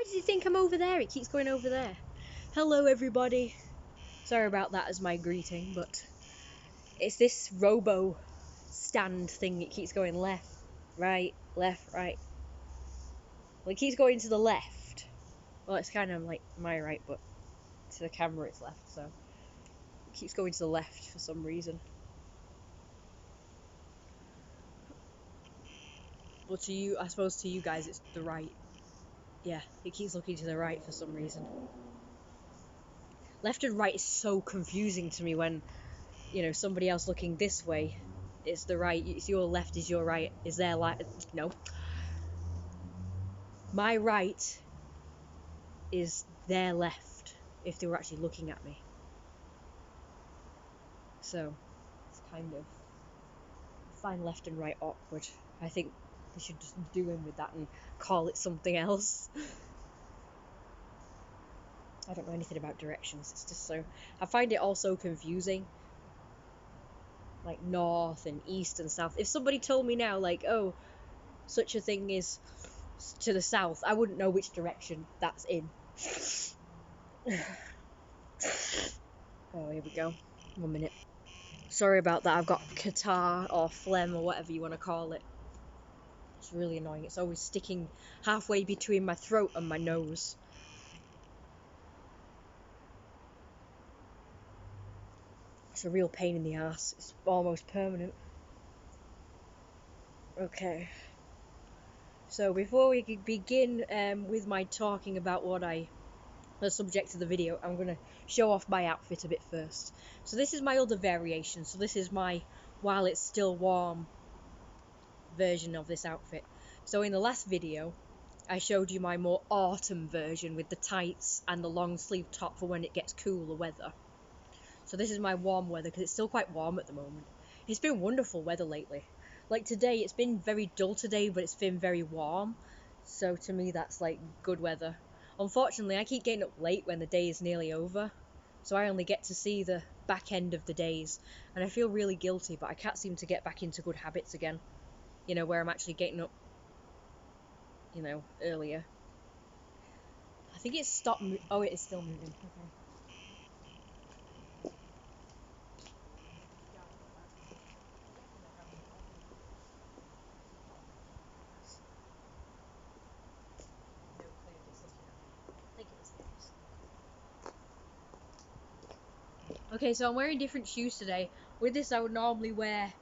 Why does he think I'm over there? It keeps going over there. Hello, everybody. Sorry about that as my greeting, but it's this robo stand thing. It keeps going left, right, left, right. Well, it keeps going to the left. Well, it's kind of like my right, but to the camera it's left, so it keeps going to the left for some reason. Well, to you, I suppose to you guys it's the right. Yeah, it keeps looking to the right for some reason. Left and right is so confusing to me when, you know, somebody else looking this way, it's the right, it's your left is your right, is their right, no. My right is their left, if they were actually looking at me. So, it's kind of, I find left and right awkward. I think they should just do in with that and call it something else. I don't know anything about directions, it's just so, I find it all so confusing. Like north and east and south. If somebody told me now, like, oh, such a thing is to the south, I wouldn't know which direction that's in. Oh, here we go. 1 minute. Sorry about that, I've got catarrh or phlegm or whatever you want to call it. It's really annoying. It's always sticking halfway between my throat and my nose. It's a real pain in the ass. It's almost permanent. Okay. So before we begin with my talking about the subject of the video, I'm going to show off my outfit a bit first. So this is my other variation. So this is my while it's still warm version of this outfit. So in the last video, I showed you my more autumn version with the tights and the long sleeve top for when it gets cooler weather. So this is my warm weather because it's still quite warm at the moment. It's been wonderful weather lately. Like today, it's been very dull today, but it's been very warm. So to me, that's like good weather. Unfortunately, I keep getting up late when the day is nearly over. So I only get to see the back end of the days. And I feel really guilty, but I can't seem to get back into good habits again. You know, where I'm actually getting up, you know, earlier. I think it's stopped. Oh, it is still moving. Okay. Okay, so I'm wearing different shoes today. With this, I would normally wear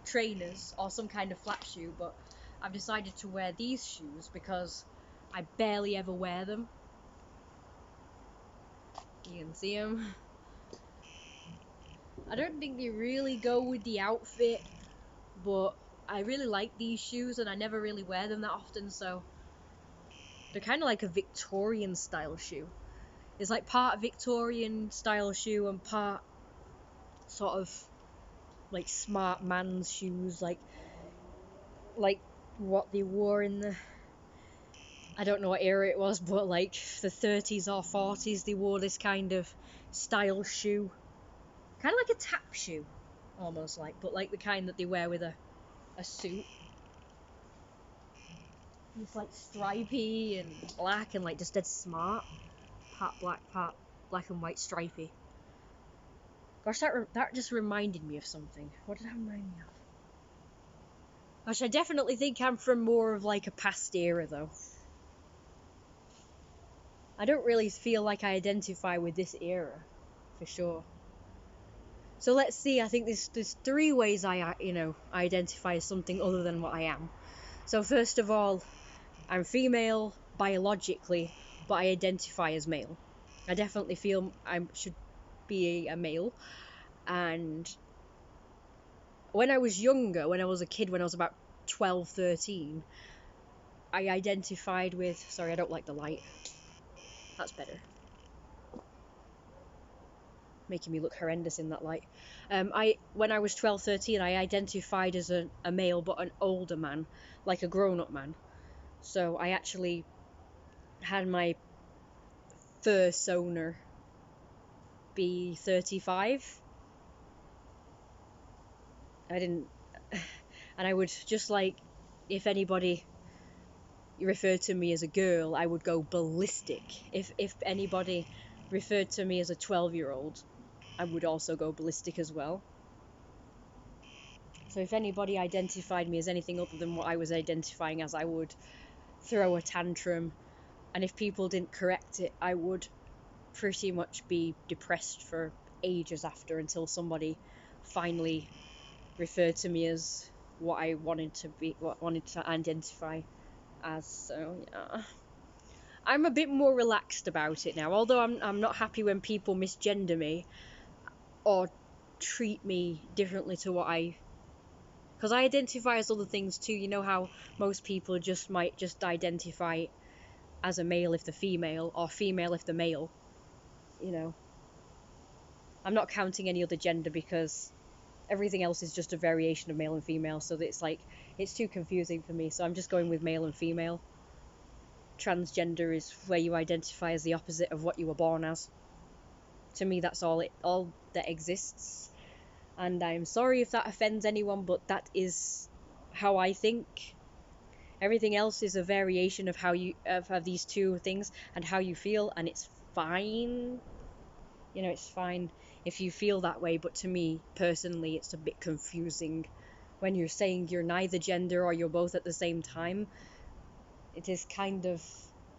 trainers or some kind of flat shoe, but I've decided to wear these shoes because I barely ever wear them. You can see them. I don't think they really go with the outfit, but I really like these shoes and I never really wear them that often, so they're kind of like a Victorian style shoe. It's like part Victorian style shoe and part sort of like smart man's shoes, like what they wore in the, I don't know what era it was, but like the 30s or 40s, they wore this kind of style shoe. Kind of like a tap shoe, almost like, but like the kind that they wear with a suit. It's like stripy and black and like just dead smart. Part black and white stripy. Gosh, that just reminded me of something. What did that remind me of? Gosh, I definitely think I'm from more of like a past era though. I don't really feel like I identify with this era, for sure. So let's see, I think there's 3 ways I identify as something other than what I am. So first of all, I'm female biologically, but I identify as male. I definitely feel I should be a male. And when I was younger, when I was a kid, when I was about 12, 13, I identified with, sorry, I don't like the light. That's better. Making me look horrendous in that light. When I was 12, 13, I identified as a male, but an older man, like a grown-up man. So I actually had my fursona be 35. I didn't, and I would just like, if anybody, referred to me as a girl, I would go ballistic. If anybody referred to me as a 12-year-old, I would also go ballistic as well. So if anybody identified me as anything other than what I was identifying as, I would throw a tantrum. And if people didn't correct it, I would pretty much be depressed for ages after, until somebody finally referred to me as what I wanted to identify as. So yeah, I'm a bit more relaxed about it now, although I'm not happy when people misgender me or treat me differently to what I, because I identify as other things too. You know how most people might just identify as a male if they're female, or female if they're male. You know, I'm not counting any other gender, because everything else is just a variation of male and female, so that it's too confusing for me. So I'm just going with male and female. Transgender is where you identify as the opposite of what you were born as. To me, that's all that exists. And I'm sorry if that offends anyone, but that is how I think. Everything else is a variation of how you of these two things and how you feel, and it's fine. You know, it's fine if you feel that way, but to me personally, it's a bit confusing when you're saying you're neither gender or you're both at the same time. It is kind of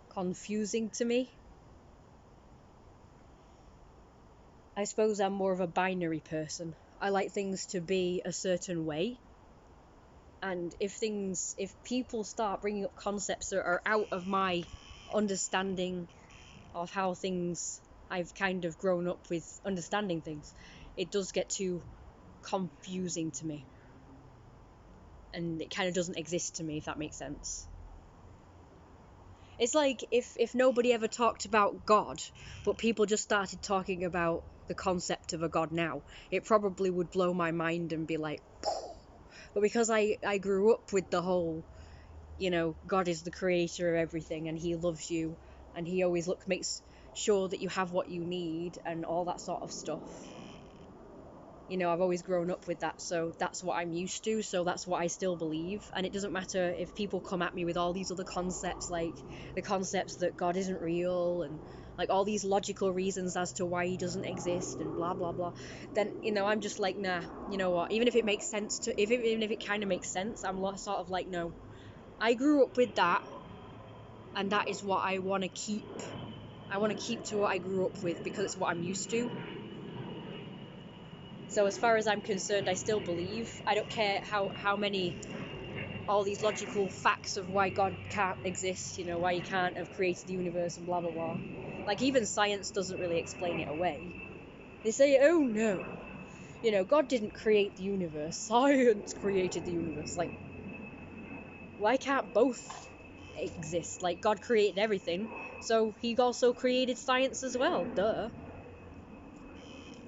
confusing to me. I suppose I'm more of a binary person. I like things to be a certain way. And if people start bringing up concepts that are out of my understanding of how things, I've kind of grown up with understanding things, it does get too confusing to me. And it kind of doesn't exist to me, if that makes sense. It's like if nobody ever talked about God, but people just started talking about the concept of a God now, it probably would blow my mind and be like, but because I grew up with the whole, you know, God is the creator of everything and he loves you and he always makes sure that you have what you need and all that sort of stuff. You know, I've always grown up with that, so that's what I'm used to, so that's what I still believe. And it doesn't matter if people come at me with all these other concepts, like the concepts that God isn't real and like all these logical reasons as to why he doesn't exist and blah blah blah, then, you know, I'm just like, nah, you know what, even if it makes sense even if it kind of makes sense, I'm sort of like, no, I grew up with that and that is what I want to keep. I want to keep to what I grew up with because it's what I'm used to. So as far as I'm concerned, I still believe. I don't care how many, all these logical facts of why God can't exist, you know, why he can't have created the universe and blah blah blah. Like, even science doesn't really explain it away. They say, oh no, you know, God didn't create the universe, science created the universe. Like, why can't both exist? Like, God created everything, so he also created science as well, duh.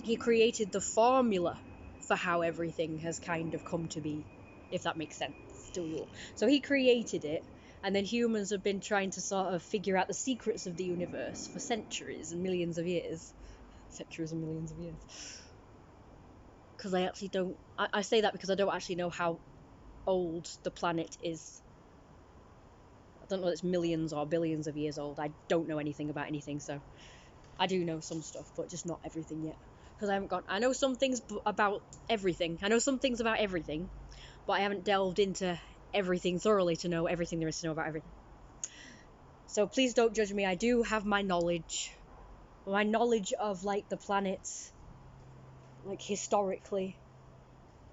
He created the formula for how everything has kind of come to be, if that makes sense to you. So he created it, and then humans have been trying to sort of figure out the secrets of the universe for centuries and millions of years. Centuries and millions of years. Because I actually don't... I say that because I don't actually know how old the planet is. I don't know if it's millions or billions of years old. I don't know anything about anything, so... I do know some stuff, but just not everything yet. Because I know some things about everything. I know some things about everything, but I haven't delved into everything thoroughly to know everything there is to know about everything. So please don't judge me. I do have my knowledge. My knowledge of, like, the planets. Like, historically.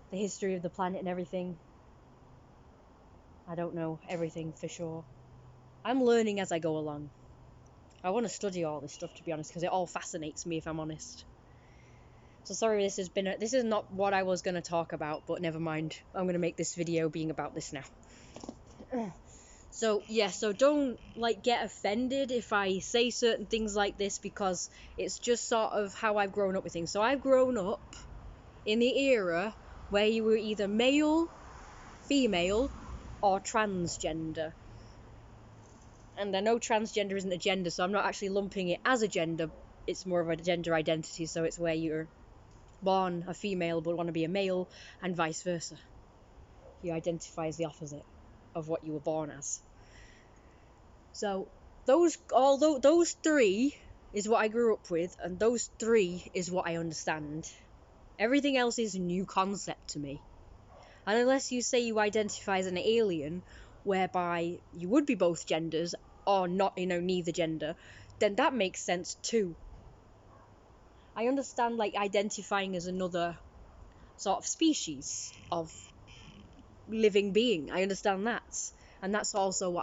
The history of the planet and everything. I don't know everything for sure. I'm learning as I go along. I want to study all this stuff, to be honest, because it all fascinates me, if I'm honest. So sorry, this is not what I was going to talk about, but never mind. I'm going to make this video being about this now. So yeah, so don't, like, get offended if I say certain things like this, because it's just sort of how I've grown up with things. So I've grown up in the era where you were either male, female, or transgender. And I know transgender isn't a gender, so I'm not actually lumping it as a gender. It's more of a gender identity, so it's where you're born a female but want to be a male, and vice versa. You identify as the opposite of what you were born as. So although those three is what I grew up with, and those three is what I understand. Everything else is a new concept to me. And unless you say you identify as an alien, whereby you would be both genders, or not, neither gender, then that makes sense too. I understand, like, identifying as another sort of species of living being. I understand that. And that's also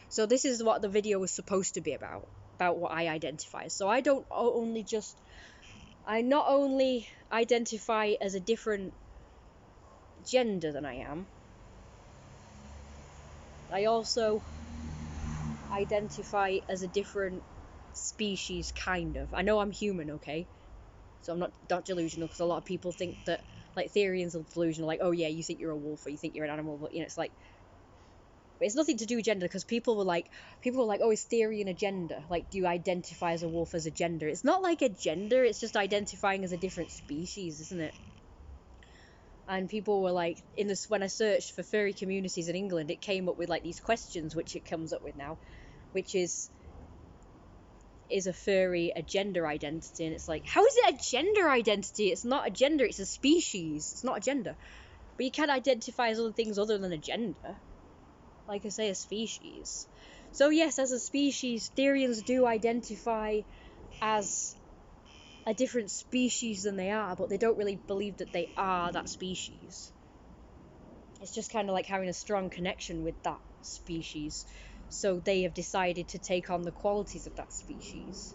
so this is what the video was supposed to be about what I identify. So I not only identify as a different gender than I am, I also identify as a different species, kind of. I know I'm human, okay? So I'm not delusional, because a lot of people think that, like, Therians are delusional, like, oh yeah, you think you're a wolf, or you think you're an animal, but, it's like, it's nothing to do with gender, because people were like, oh, is Therian a gender? Like, do you identify as a wolf as a gender? It's not like a gender, it's just identifying as a different species, isn't it? And people were like, when I searched for furry communities in England, it came up with, like, these questions, which it comes up with now, which is a furry a gender identity? And it's like, how is it a gender identity? It's not a gender, it's a species. It's not a gender. But you can identify as other things other than a gender. Like I say, a species. So yes, as a species, Therians do identify as a different species than they are, but they don't really believe that they are that species. It's just kind of like having a strong connection with that species. So they have decided to take on the qualities of that species.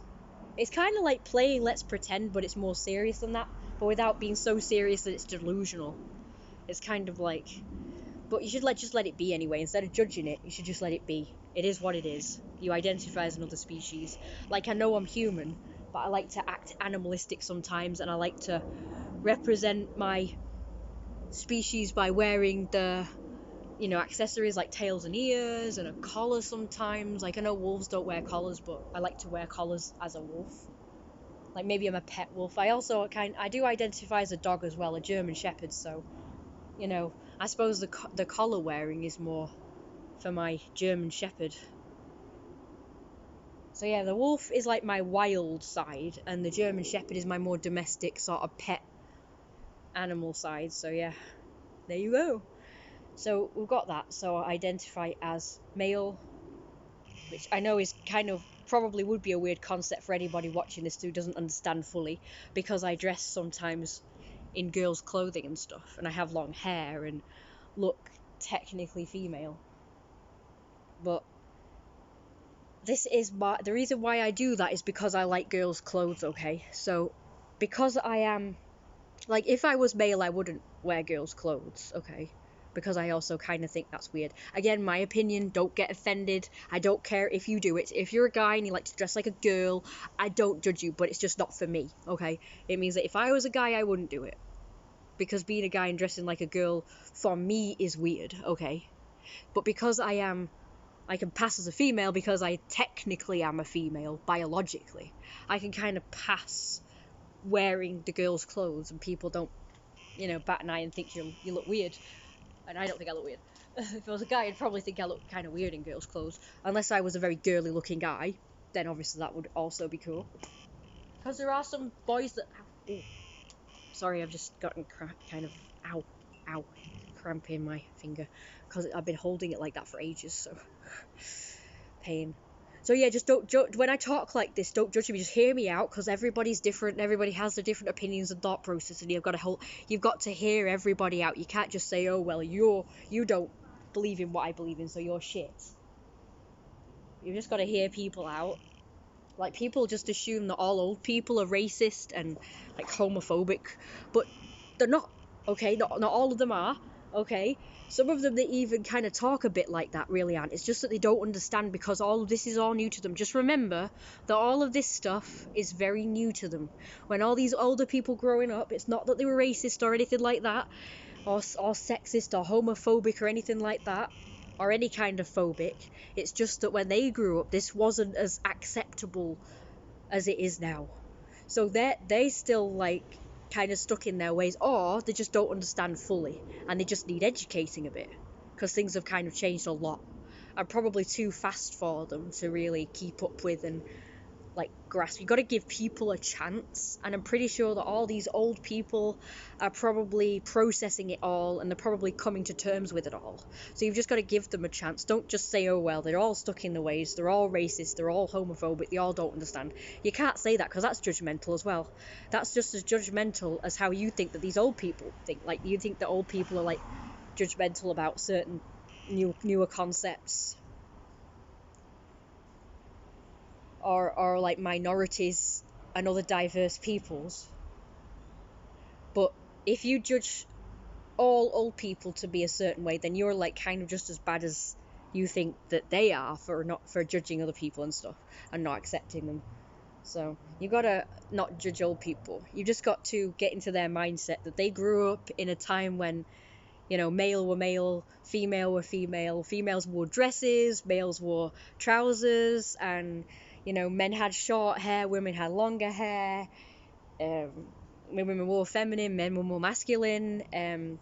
It's kind of like playing Let's Pretend, but it's more serious than that, but without being so serious that it's delusional. It's kind of like, but you should just let it be anyway. Instead of judging it, you should just let it be. It is what it is. You identify as another species. Like, I know I'm human, but I like to act animalistic sometimes, and I like to represent my species by wearing the accessories like tails and ears and a collar sometimes. Like, I know wolves don't wear collars, but I like to wear collars as a wolf. Like, maybe I'm a pet wolf. I do identify as a dog as well, a German Shepherd, so, I suppose the collar wearing is more for my German Shepherd. So yeah, the wolf is like my wild side, and the German Shepherd is my more domestic sort of pet animal side. So yeah, there you go. So we've got that. So I identify as male, which I know is kind of probably would be a weird concept for anybody watching this who doesn't understand fully, because I dress sometimes in girls' clothing and stuff, and I have long hair and look technically female. But the reason why I do that is because I like girls' clothes, okay? So because I am, like, if I was male, I wouldn't wear girls' clothes, okay? Because I also kind of think that's weird. Again, my opinion, don't get offended. I don't care if you do it. If you're a guy and you like to dress like a girl, I don't judge you, but it's just not for me, okay? It means that if I was a guy, I wouldn't do it. Because being a guy and dressing like a girl, for me, is weird, okay? But because I can pass as a female, because I technically am a female, biologically, I can kind of pass wearing the girl's clothes, and people don't, bat an eye and think you look weird. And I don't think I look weird. If I was a guy, I'd probably think I look kind of weird in girls' clothes. Unless I was a very girly looking guy, then obviously that would also be cool. Because there are some boys that... Ooh. Sorry, I've just gotten cramp in my finger. Because I've been holding it like that for ages, so... Pain. So yeah, just don't when I talk like this, don't judge me. Just hear me out, because everybody's different. And everybody has their different opinions and thought process, and you've got to hear everybody out. You can't just say, oh well, you don't believe in what I believe in, so you're shit. You've just got to hear people out. Like, people just assume that all old people are racist and like homophobic, but they're not. Okay, not all of them are. Okay. Some of them, they even kind of talk a bit like that, really aren't. It's just that they don't understand, because all of this is all new to them. Just remember that all of this stuff is very new to them. When all these older people growing up, it's not that they were racist or anything like that, or sexist or homophobic or anything like that, or any kind of phobic. It's just that when they grew up, this wasn't as acceptable as it is now. So they still, like, kind of stuck in their ways, or they just don't understand fully, and they just need educating a bit, because things have kind of changed a lot. are probably too fast for them to really keep up with and like grasp. You got to give people a chance, and I'm pretty sure that all these old people are probably processing it all, and they're probably coming to terms with it all. So you've just got to give them a chance. Don't just say, oh well, they're all stuck in the ways, they're all racist, they're all homophobic, they all don't understand. You can't say that, because that's judgmental as well. That's just as judgmental as how you think that these old people think. Like, you think that old people are like judgmental about certain newer concepts, or like minorities and other diverse peoples. But if you judge all old people to be a certain way, then you're like kind of just as bad as you think that they are for judging other people and stuff and not accepting them. So you gotta not judge old people. You just got to get into their mindset that they grew up in a time when, you know, male were male, female were female, females wore dresses, males wore trousers, and, you know, men had short hair, women had longer hair, women were more feminine, men were more masculine, and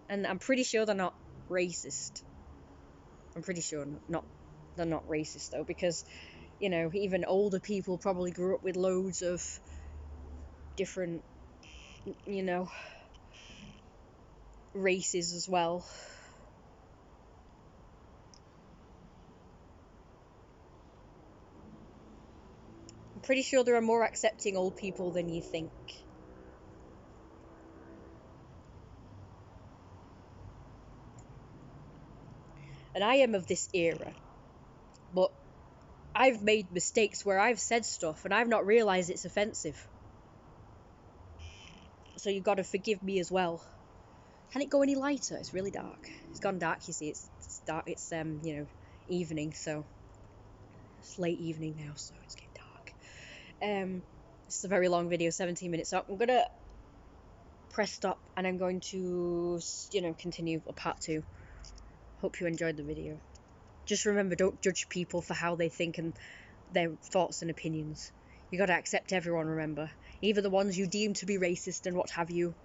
I'm pretty sure they're not racist. I'm pretty sure they're not racist though, because, you know, even older people probably grew up with loads of different, you know, races as well. I'm pretty sure there are more accepting old people than you think. And I am of this era, but I've made mistakes where I've said stuff and I've not realised it's offensive. So you've got to forgive me as well. Can it go any lighter? It's really dark. It's gone dark, you see. It's dark. It's you know, evening, so it's late evening now, so it's getting dark. This is a very long video, 17 minutes. So I'm gonna press stop, and I'm going to, you know, continue a part 2. Hope you enjoyed the video. Just remember, don't judge people for how they think and their thoughts and opinions. You gotta accept everyone, remember. Even the ones you deem to be racist and what have you.